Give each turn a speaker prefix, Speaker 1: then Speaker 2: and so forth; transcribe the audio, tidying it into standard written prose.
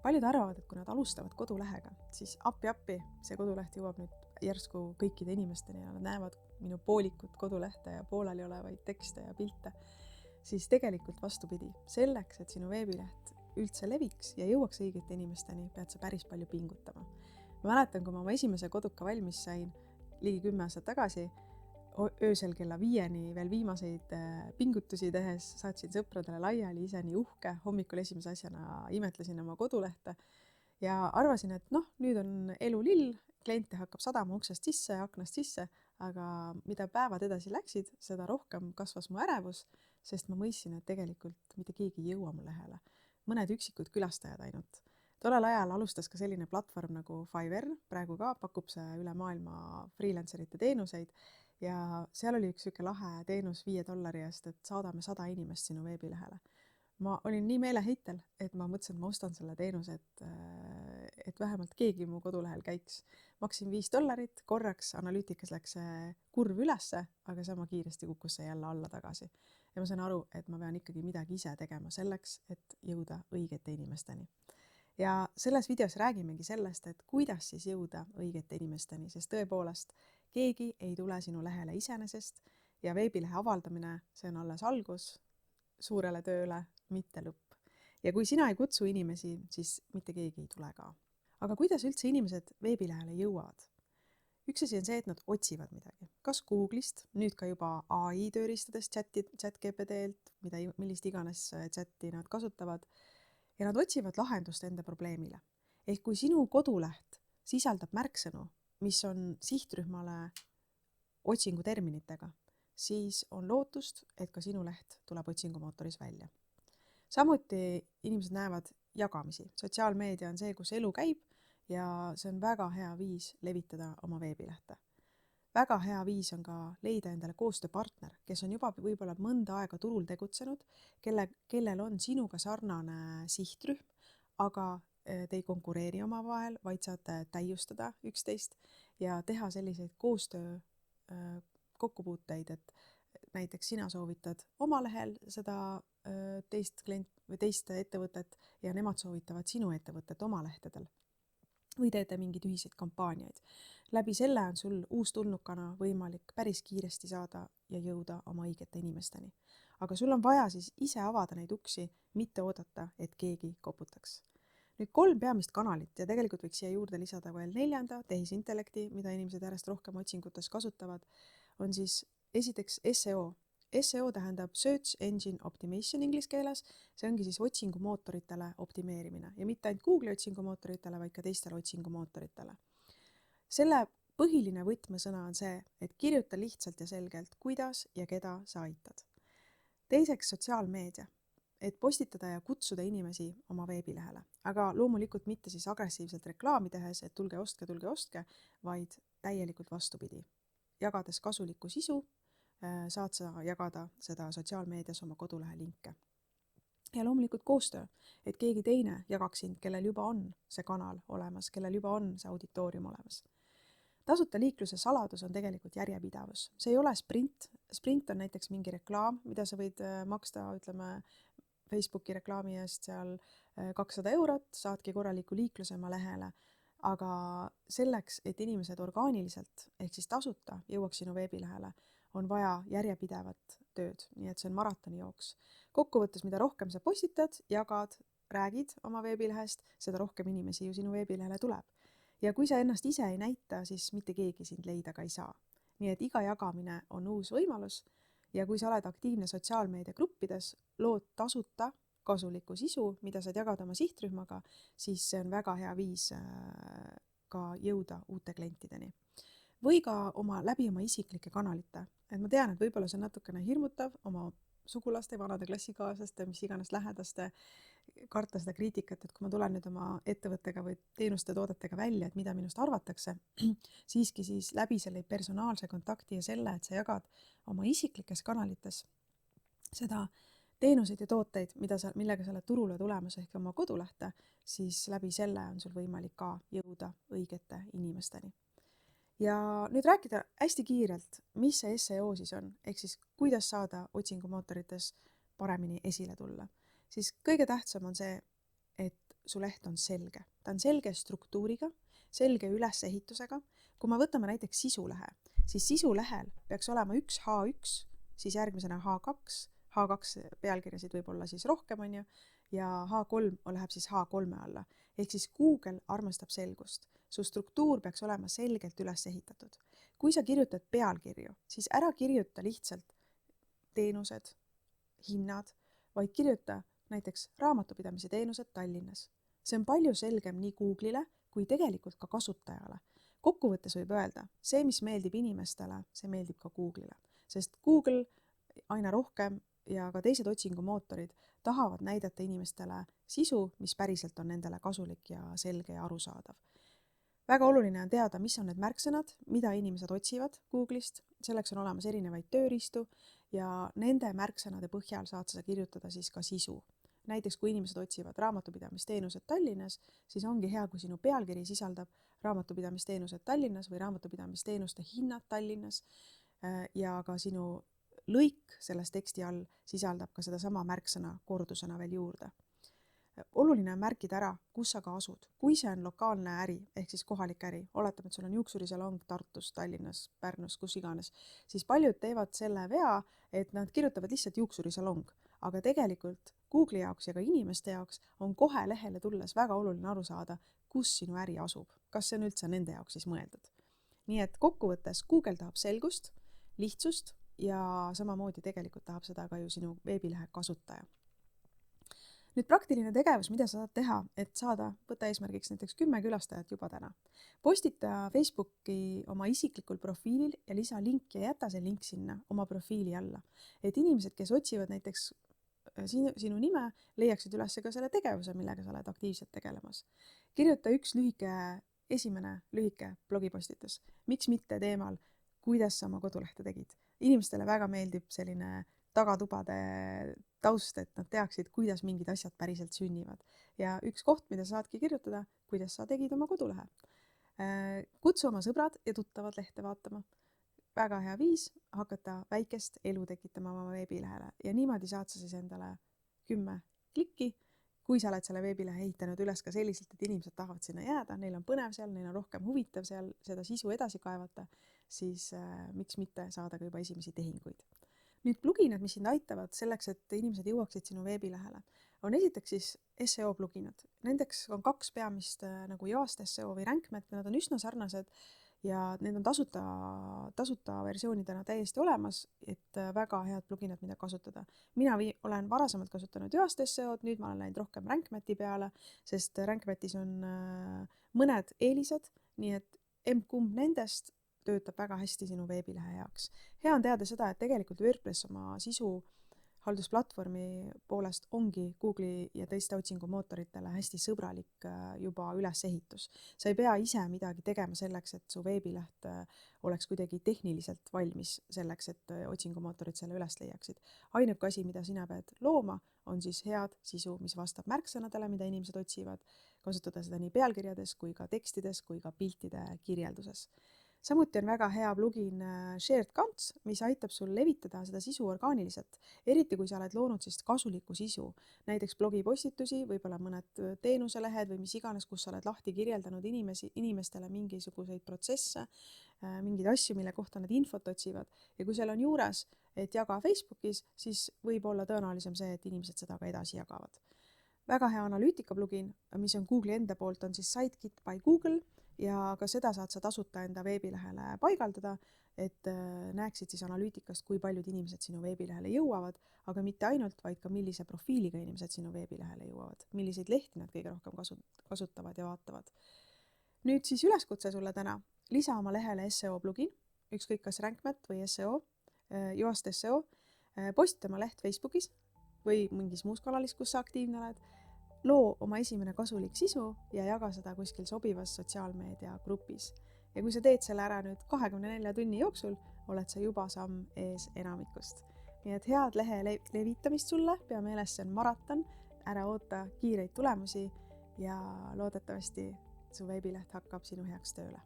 Speaker 1: Paljud arvavad, et kui nad alustavad kodulehega, siis appi, see koduleht jõuab nüüd järsku kõikide inimesteni ja nad näevad minu poolikut kodulehte ja pooleli olevaid tekste ja pilte. Siis tegelikult vastupidi, selleks, et sinu veebileht üldse leviks ja jõuaks õigete inimesteni, pead sa päris palju pingutama. Ma mäletan, kui ma oma esimese koduka valmis sain ligi 10 aastat tagasi, öösel kella 5-ni veel viimaseid pingutusi tehes, saatsin sõpradele laiali, ise nii uhke, hommikul esimese asjana imetlesin oma kodulehte ja arvasin, et nüüd on elu lill, kliente hakkab sadama uksest sisse ja aknast sisse, aga mida päevad edasi läksid, seda rohkem kasvas mu ärevus, sest ma mõistsin, et tegelikult mitte keegi ei jõua mu lehele. Mõned üksikud külastajad ainult. Tollel ajal alustas ka selline platvorm nagu Fiverr, praegu ka pakub see üle maailma freelancerite teenuseid ja seal oli üks siuke lahe teenus $5 eest, et saadame 100 inimest sinu veebilehele. Ma olin nii meeleheitel, et ma mõtlesin, et ma ostan selle teenuse, et vähemalt keegi mu kodulehel käiks. Maksin $5, korraks analüütikas läks see kurv ülesse, aga sama kiiresti kukkus see jälle alla tagasi. Ja ma sain aru, et ma pean ikkagi midagi ise tegema selleks, et jõuda õigete inimesteni. Ja selles videos räägimegi sellest, et kuidas siis jõuda õigete inimesteni, sest tõepoolest keegi ei tule sinu lehele iseenesest ja veebilehe avaldamine, see on alles algus suurele tööle, mitte lõpp. Ja kui sina ei kutsu inimesi, siis mitte keegi ei tule ka. Aga kuidas üldse inimesed veebilehele jõuavad? Üks asi on see, et nad otsivad midagi. Kas Google'ist, nüüd ka juba AI tööriistades ChatGPT-lt, millist iganes chati nad kasutavad, ja nad otsivad lahendust enda probleemile. Ehk kui sinu koduleht sisaldab märksõnu, mis on sihtrühmale otsinguterminitega, siis on lootust, et ka sinu leht tuleb otsingumootoris välja. Samuti inimesed näevad jagamisi. Sotsiaalmeedia on see, kus elu käib ja see on väga hea viis levitada oma veebilehte. Väga hea viis on ka leida endale koostööpartner, kes on juba võib-olla mõnda aega turul tegutsenud, kellel on sinuga sarnane sihtrühm, aga te ei konkureeri omavahel, vaid saate täiustada üksteist ja teha selliseid koostöö kokkupuuteid, et näiteks sina soovitad oma lehel seda teist ettevõtet ja nemad soovitavad sinu ettevõtet oma lehtedel. Või teete mingeid ühiseid kampaaniaid. Läbi selle on sul uustulnukana võimalik päris kiiresti saada ja jõuda oma õigete inimesteni. Aga sul on vaja siis ise avada neid uksi, mitte oodata, et keegi koputaks. Nüüd 3 peamist kanalit ja tegelikult võiks siia juurde lisada veel 4. tehisintellekti, mida inimesed järjest rohkem otsingutes kasutavad, on siis esiteks SEO. SEO tähendab Search Engine Optimization inglise keeles, see ongi siis otsingumootoritele optimeerimine ja mitte ainult Google'i otsingumootoritele, vaid ka teistele otsingumootoritele. Selle põhiline võtmesõna on see, et kirjuta lihtsalt ja selgelt, kuidas ja keda sa aitad. Teiseks sotsiaalmeedia, et postitada ja kutsuda inimesi oma veebilehele, aga loomulikult mitte siis agressiivselt reklaami tehes, et tulge ostke, vaid täielikult vastupidi. Jagades kasulikku sisu, saad sa jagada seda sotsiaalmeedias oma kodulehe linke. Ja loomulikult koostöö, et keegi teine jagaks sind, kellel juba on see kanal olemas, kellel juba on see auditoorium olemas. Tasuta liikluse saladus on tegelikult järjepidavus. See ei ole sprint. Sprint on näiteks mingi reklaam, mida sa võid maksta, ütleme, Facebooki reklaami eest seal 200 €, saadki korraliku liikluse oma lehele. Aga selleks, et inimesed orgaaniliselt ehk siis tasuta jõuaks sinu veebilehele, on vaja järjepidevat tööd, nii et see on maratoni jooks. Kokkuvõttes, mida rohkem sa postitad, jagad, räägid oma veebilehest, seda rohkem inimesi ju sinu veebilehele tuleb. Ja kui sa ennast ise ei näita, siis mitte keegi sind leida ka ei saa. Nii et iga jagamine on uus võimalus ja kui sa oled aktiivne sotsiaalmeedia gruppides, lood tasuta kasulikku sisu, mida saad jagada oma sihtrühmaga, siis see on väga hea viis ka jõuda uute klientideni. Või ka läbi oma isiklike kanalite. Et ma tean, et võib-olla see on natukene hirmutav oma sugulaste, vanade klassikaaslaste, mis iganes lähedaste, karta seda kriitikat, et kui ma tulen nüüd oma ettevõttega või teenuste toodetega välja, et mida minust arvatakse, siiski siis läbi selle personaalse kontakti ja selle, et sa jagad oma isiklikes kanalites seda teenuseid ja tooteid, millega sa oled turule tulemas ehk oma kodulehte, siis läbi selle on sul võimalik ka jõuda õigete inimesteni. Ja nüüd rääkida hästi kiirelt, mis see SEO siis on, ehk siis kuidas saada otsingumootorites paremini esile tulla. Siis kõige tähtsam on see, et su leht on selge. Ta on selge struktuuriga, selge ülesehitusega. Kui me võtame näiteks sisulehe, siis sisulehel peaks olema üks H1, siis järgmisena H2, H2 pealkirjasid võib olla siis rohkem, on ju, ja H3 läheb siis H3 alla. Ehk siis Google armastab selgust. Su struktuur peaks olema selgelt üles ehitatud. Kui sa kirjutad pealkirju, siis ära kirjuta lihtsalt teenused, hinnad, vaid kirjuta näiteks raamatupidamise teenused Tallinnas. See on palju selgem nii Google'ile kui tegelikult ka kasutajale. Kokkuvõttes võib öelda, see, mis meeldib inimestele, see meeldib ka Google'ile. Sest Google aina rohkem ja ka teised otsingumootorid tahavad näidata inimestele sisu, mis päriselt on nendele kasulik ja selge ja arusaadav. Väga oluline on teada, mis on need märksõnad, mida inimesed otsivad Google'ist. Selleks on olemas erinevaid tööriistu ja nende märksõnade põhjal saad sa kirjutada siis ka sisu. Näiteks kui inimesed otsivad raamatupidamisteenused Tallinnas, siis ongi hea, kui sinu pealkiri sisaldab raamatupidamisteenused Tallinnas või raamatupidamisteenuste hinnad Tallinnas ja ka sinu lõik selles teksti all sisaldab ka sedasama märksõna kordusena veel juurde. Oluline on märkida ära, kus sa ka asud. Kui see on lokaalne äri, ehk siis kohalik äri, oletame, et sul on juuksurisalong Tartus, Tallinnas, Pärnus, kus iganes, siis paljud teevad selle vea, et nad kirjutavad lihtsalt juuksurisalong, aga tegelikult Google'i jaoks ja ka inimeste jaoks on kohe lehele tulles väga oluline aru saada, kus sinu äri asub, kas see on üldse nende jaoks siis mõeldud. Nii et kokkuvõttes Google tahab selgust, lihtsust ja samamoodi tegelikult tahab seda ka ju sinu veebilehe kasutaja. Nüüd praktiline tegevus, mida sa saad teha, et saada, võtta eesmärgiks näiteks 10 külastajat juba täna. Postita Facebooki oma isiklikul profiilil ja lisa link ja jäta see link sinna oma profiili alla. Et inimesed, kes otsivad näiteks sinu nime, leiaksid üles ka selle tegevuse, millega sa oled aktiivselt tegelemas. Kirjuta üks esimene lühike blogipostitus. Miks mitte teemal, kuidas sa oma kodulehte tegid. Inimestele väga meeldib selline tagatubade taust, et nad teaksid, kuidas mingid asjad päriselt sünnivad. Ja üks koht, mida saadki kirjutada, kuidas sa tegid oma kodulehe. Kutsu oma sõbrad ja tuttavad lehte vaatama. Väga hea viis hakata väikest elu tekitama oma veebilehele ja niimoodi saad sa siis endale 10 klikki. Kui sa oled selle veebilehe ehitanud üles ka selliselt, et inimesed tahavad sinna jääda, neil on põnev seal, neil on rohkem huvitav seal seda sisu edasi kaevata, siis miks mitte saada ka juba esimesi tehinguid. Nüüd pluginad, mis sind aitavad selleks, et inimesed jõuaksid sinu veebilehele, on esiteks siis SEO pluginad. Nendeks on 2 peamist nagu Yoast SEO või RankMath, nad on üsna sarnased ja need on tasuta versioonidena täiesti olemas, et väga head pluginad, mida kasutada. Mina olen varasemalt kasutanud Yoast SEO-d, nüüd ma olen läinud rohkem RankMathi peale, sest RankMathis on mõned eelised, nii et kumb nendest töötab väga hästi sinu veebilehe jaoks. Hea on teada seda, et tegelikult WordPress oma sisu haldusplatvormi poolest ongi Google'i ja teiste otsingumootoritele hästi sõbralik juba ülesehitus. Sa ei pea ise midagi tegema selleks, et su veebileht oleks kuidagi tehniliselt valmis selleks, et otsingumootorid selle üles leiaksid. Ainuke asi, mida sina pead looma, on siis head sisu, mis vastab märksõnadele, mida inimesed otsivad, kasutada seda nii pealkirjades kui ka tekstides kui ka piltide kirjelduses. Samuti on väga hea plugin Shared Counts, mis aitab sul levitada seda sisu orgaaniliselt, eriti kui sa oled loonud siis kasulikku sisu, näiteks blogipostitusi, võib-olla mõned teenuselehed või mis iganes, kus sa oled lahti kirjeldanud inimestele mingisuguseid protsesse, mingeid asju, mille kohta nad infot otsivad. Ja kui seal on juures, et jaga Facebookis, siis võib olla tõenäolisem see, et inimesed seda ka edasi jagavad. Väga hea analüütika plugin, mis on Google'i enda poolt, on siis Sitekit by Google ja ka seda saad sa tasuta enda veebilehele paigaldada, et näeksid siis analüütikast, kui paljud inimesed sinu veebilehele jõuavad, aga mitte ainult, vaid ka millise profiiliga inimesed sinu veebilehele jõuavad, milliseid lehti nad kõige rohkem kasutavad ja vaatavad. Nüüd siis üleskutse sulle täna, lisa oma lehele SEO plugin, ükskõik kas RankMath või SEO, Yoast SEO, postita oma leht Facebookis või mingis muus kanalis, kus sa aktiivne oled, loo oma esimene kasulik sisu ja jaga seda kuskil sobivas sotsiaalmeedia grupis. Ja kui sa teed selle ära nüüd 24 tunni jooksul, oled sa juba samm ees enamikust. Nii et head lehe levitamist sulle, pea meeles see on maraton, ära oota kiireid tulemusi ja loodetavasti su veebileht hakkab sinu heaks tööle.